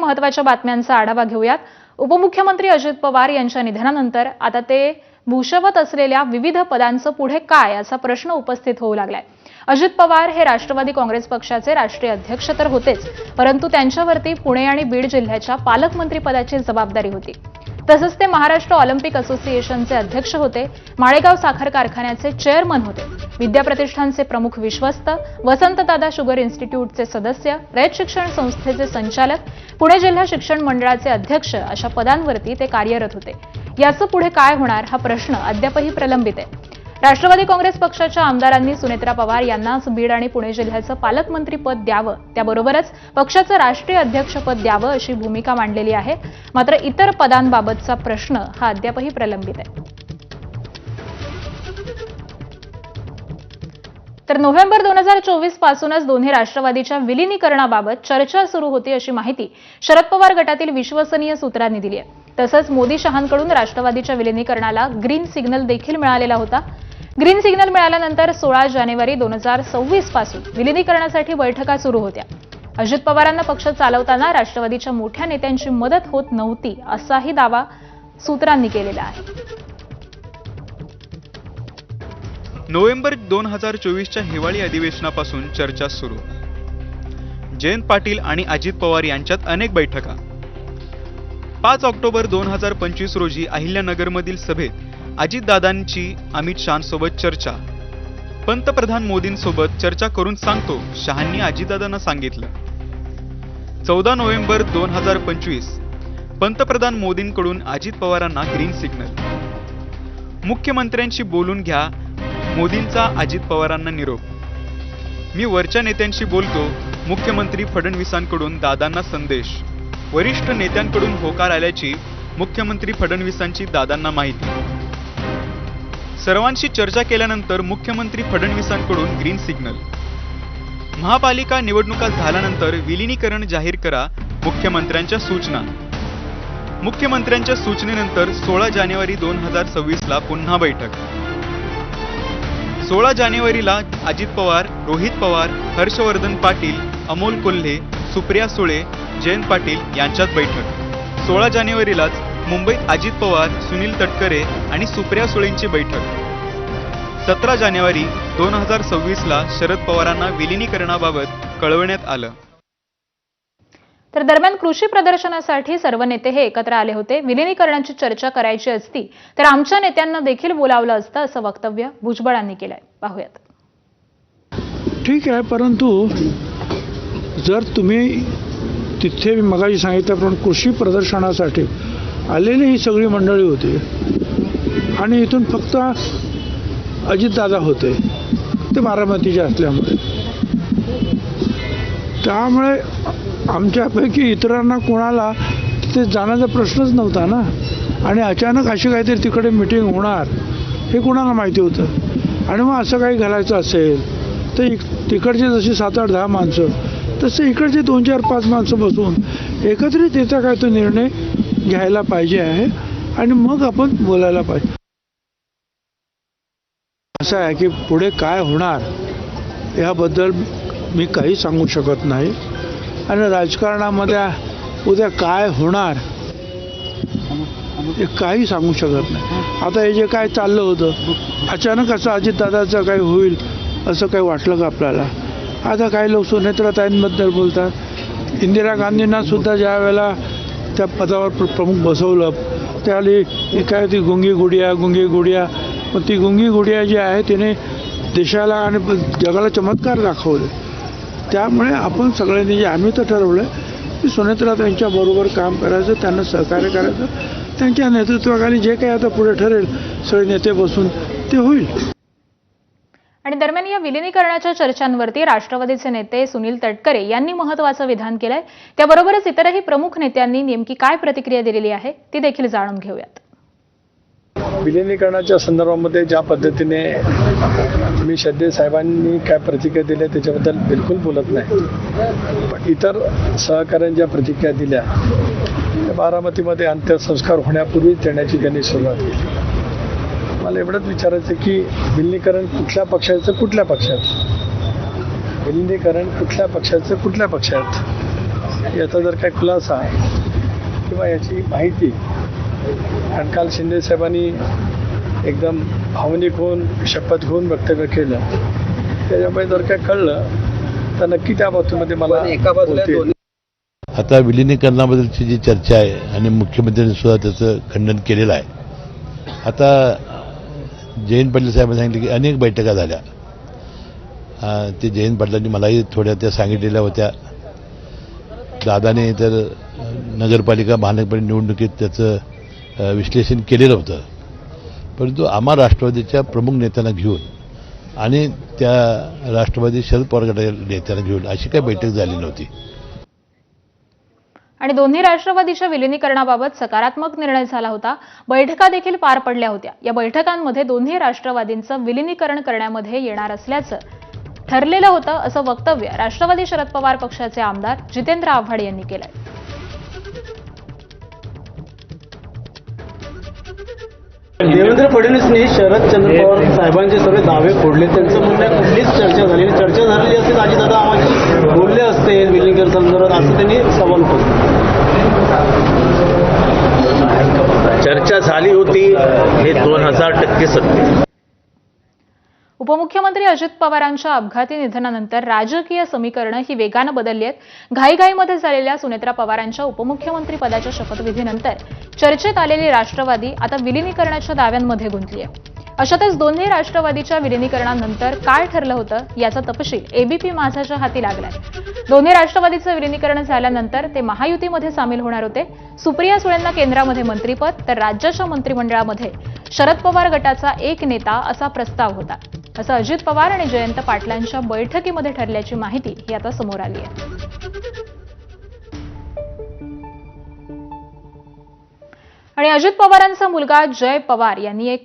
महत्त्वाच्या बातम्यांचा आढावा घेऊयात। उपमुख्यमंत्री अजित पवार यांच्या निधनानंतर आता ते भूषवत असलेल्या विविध पदांचं पुढे काय असा प्रश्न उपस्थित होऊ लागलाय। अजित पवार हे राष्ट्रवादी काँग्रेस पक्षाचे राष्ट्रीय अध्यक्ष तर होतेच, परंतु त्यांच्यावरती पुणे आणि बीड जिल्ह्याच्या पालकमंत्री पदाची जबाबदारी होती। तसंच ते महाराष्ट्र ऑलिम्पिक असोसिएशनचे अध्यक्ष होते, माळेगाव साखर कारखान्याचे चेअरमन होते, विद्याप्रतिष्ठानचे प्रमुख विश्वस्त, वसंतदादा शुगर इन्स्टिट्यूटचे सदस्य, रयत शिक्षण संस्थेचे संचालक, पुणे जिल्हा शिक्षण मंडळाचे अध्यक्ष अशा पदांवरती ते कार्यरत होते। याचं पुढे काय होणार हा प्रश्न अद्यापही प्रलंबित आहे। राष्ट्रवादी काँग्रेस पक्षाच्या आमदारांनी सुनेत्रा पवार यांनाच बीड आणि पुणे जिल्ह्याचं पालकमंत्रीपद द्यावं, त्याबरोबरच पक्षाचं राष्ट्रीय अध्यक्षपद द्यावं अशी भूमिका मांडलेली आहे। मात्र इतर पदांबाबतचा प्रश्न हा अद्यापही प्रलंबित आहे। तर नोव्हेंबर 2024 पासूनच दोन्ही राष्ट्रवादीच्या विलीनीकरणाबाबत चर्चा सुरू होती अशी माहिती शरद पवार गटातील विश्वसनीय सूत्रांनी दिली आहे। तसंच मोदी शहांकडून राष्ट्रवादीच्या विलीनीकरणाला ग्रीन सिग्नल देखील मिळालेला होता। ग्रीन सिग्नल मिळाल्यानंतर 16 जानेवारी 2026 पासून विलीनीकरणासाठी बैठका सुरू होत्या। अजित पवारांना पक्ष चालवताना राष्ट्रवादीच्या मोठ्या नेत्यांची मदत होत नव्हती असाही दावा सूत्रांनी केलेला आहे। नोव्हेंबर 2024च्या हिवाळी अधिवेशनापासून चर्चा सुरू। जयंत पाटील आणि अजित पवार यांच्यात अनेक बैठका। 5 ऑक्टोबर 2025 रोजी अहिल्यानगरमधील सभेत अजितदादांची अमित शहांसोबत चर्चा। पंतप्रधान मोदींसोबत चर्चा करून सांगतो, शहांनी अजितदादांना सांगितलं। 14 नोव्हेंबर 2025 पंतप्रधान मोदींकडून अजित पवारांना ग्रीन सिग्नल। मुख्यमंत्र्यांशी बोलून घ्या, मोदींचा अजित पवारांना निरोप। मी वरच्या नेत्यांशी बोलतो, मुख्यमंत्री फडणवीसांकडून दादांना संदेश। वरिष्ठ नेत्यांकडून होकार आल्याची मुख्यमंत्री फडणवीसांची दादांना माहिती। सर्वांशी चर्चा केल्यानंतर मुख्यमंत्री फडणवीसांकडून ग्रीन सिग्नल। महापालिका निवडणुका झाल्यानंतर विलीनीकरण जाहीर करा, मुख्यमंत्र्यांच्या सूचना। मुख्यमंत्र्यांच्या सूचनेनंतर 16 जानेवारी 2026 ला पुन्हा बैठक। 16 जानेवारीला अजित पवार, रोहित पवार, हर्षवर्धन पाटील, अमोल कोल्हे, सुप्रिया सुळे, जयंत पाटील यांच्यात बैठक। 16 जानेवारीलाच मुंबईत अजित पवार, सुनील तटकरे आणि सुप्रिया सुळेंची बैठक। 17 जानेवारी 2026 ला शरद पवारांना विलीनीकरणाबाबत कळवण्यात आलं। तर दरम्यान कृषी प्रदर्शनासाठी सर्व नेते हे एकत्र आले होते। विलीनीकरणाची चर्चा करायची असती तर आमच्या नेत्यांना देखील बोलावलं असतं असं वक्तव्य भुजबळांनी केलंय। पाहूयात। ठीक आहे, परंतु जर तुम्ही तिथे मगाशी सांगितल्याप्रमाणे कृषी प्रदर्शनासाठी आलेली ही सगळी मंडळी होती आणि इथून फक्त अजितदादा होते, ते बारामतीचे असल्यामुळे, त्यामुळे आमच्यापैकी इतरांना कोणाला तिथे जाण्याचा प्रश्नच नव्हता ना। आणि अचानक अशी काहीतरी तिकडे मिटिंग होणार हे कोणाला माहिती होतं। आणि मग असं काही घालायचं असेल तर तिकडचे जशी 7-8-10 माणसं, तसे इकडचे 2-4-5 माणसं बसून एकत्रित याचा काय तो निर्णय घ्यायला पाहिजे आहे आणि मग आपण बोलायला पाहिजे। असं आहे की पुढे काय होणार याबद्दल मी काही सांगू शकत नाही आणि राजकारणामध्ये उद्या काय होणार हे काही सांगू शकत नाही। आता हे जे काय चाललं होतं, अचानक असं अजितदादाचं काही होईल असं काही वाटलं का आपल्याला? आता काही लोक सुनेत्राताईंबद्दल बोलतात। इंदिरा गांधींना सुद्धा ज्या वेळेला त्या पदावर प्रमुख बसवलं त्यावेळी काय ती गुंगी गुडिया, पण ती गुंगी गुडिया जी आहे तिने देशाला आणि जगाला चमत्कार दाखवले। त्यामुळे आपण सगळ्यांनी आम्ही तर ठरवलं की सुनेत्राताईंच्या बरोबर काम करायचं, त्यांना सहकार्य करायचं, त्यांच्या नेतृत्वाखाली जे काही आता पुढे ठरेल सगळे नेते बसून ते होईल। आणि दरम्यान या विलीनीकरणाच्या चर्चांवरती राष्ट्रवादीचे नेते सुनील तटकरे यांनी महत्त्वाचं विधान केलंय। त्याबरोबरच इतरही प्रमुख नेत्यांनी नेमकी काय प्रतिक्रिया दिलेली आहे ती देखील जाणून घेऊयात। विलीनीकरणाच्या संदर्भामध्ये ज्या पद्धतीने मी श्रद्धेय साहेबांनी काय प्रतिक्रिया दिल्या त्याच्याबद्दल बिलकुल बोलत नाही, पण इतर सहकाऱ्यांनी ज्या प्रतिक्रिया दिल्या बारामतीमध्ये अंत्यसंस्कार होण्यापूर्वी देण्याची त्यांनी सुरुवात केली। मला एवढंच विचारायचं की विलीनीकरण कुठल्या पक्षाचं कुठल्या पक्षात, विलीनीकरण कुठल्या पक्षाचं कुठल्या पक्षात, याचा जर काही खुलासा किंवा याची माहिती, कारण काल शिंदे साहेबांनी एकदम भावनिक होऊन शपथ घेऊन वक्तव्य केलं, त्याच्यामुळे जर काय कळलं तर नक्की त्या बाबतीमध्ये मला बोलता येईल. आता विलिनीकरणाबद्दलची जी चर्चा आहे आणि मुख्यमंत्र्यांनी सुद्धा त्याचं खंडन केलेलं आहे. आता जयंत पाटील साहेबांनी सांगितलं की अनेक बैठका झाल्या. ते जयंत पाटलांनी मलाही थोड्या त्या सांगितलेल्या होत्या. दादाने तर नगरपालिका महानगरपालिका निवडणुकीत त्याचं विश्लेषण केलेलं होतं. परंतु आम्हा राष्ट्रवादीच्या प्रमुख नेत्यांना घेऊन आणि त्या राष्ट्रवादी शरद पवार गटाच्या नेत्यांना घेऊन अशी काही बैठक झाली नव्हती. आणि दोन्ही राष्ट्रवादीच्या विलिनीकरणाबाबत सकारात्मक निर्णय झाला होता. बैठका देखील पार पडल्या होत्या. या बैठकांमध्ये दोन्ही राष्ट्रवादींचं विलिनीकरण करण्यामध्ये येणार असल्याचं ठरलेलं होतं, असं वक्तव्य राष्ट्रवादी शरद पवार पक्षाचे आमदार जितेंद्र आव्हाड यांनी केलंय. देवेंद्र फडणवीसनी शरदचंद्र पवार साहेबांचे सगळे दावे फोडले. त्यांचं म्हणणं कुठलीच चर्चा झालेली असते तर अजितदादा आम्हाला बोलले असते विलिनीकरण संदर्भात, असं त्यांनी सवाल केला. चर्चा झाली होती हे 2000% सत्य. उपमुख्यमंत्री अजित पवारांच्या अपघाती निधनानंतर राजकीय समीकरणं ही वेगानं बदलली आहेत. घाईघाईमध्ये झालेल्या सुनेत्रा पवारांच्या उपमुख्यमंत्री पदाच्या शपथविधीनंतर चर्चेत आलेली राष्ट्रवादी आता विलिनीकरणाच्या दाव्यांमध्ये गुंतली आहे. अशातच दोन्ही राष्ट्रवादीच्या विलिनीकरणानंतर काय ठरलं होतं याचा तपशील एबीपी माझाच्या हाती लागलाय. दोन्ही राष्ट्रवादीचं विलिनीकरण झाल्यानंतर ते महायुतीमध्ये सामील होणार होते. सुप्रिया सुळेंना केंद्रामध्ये मंत्रिपद तर राज्याच्या मंत्रिमंडळामध्ये शरद पवार गटाचा एक नेता असा प्रस्ताव होता. असं अजित पवार आणि जयंत पाटलांच्या बैठकीमध्ये ठरल्याची माहिती ही आता समोर आली आहे. आणि अजित पवारांचा मुलगा जय पवार यांनी एक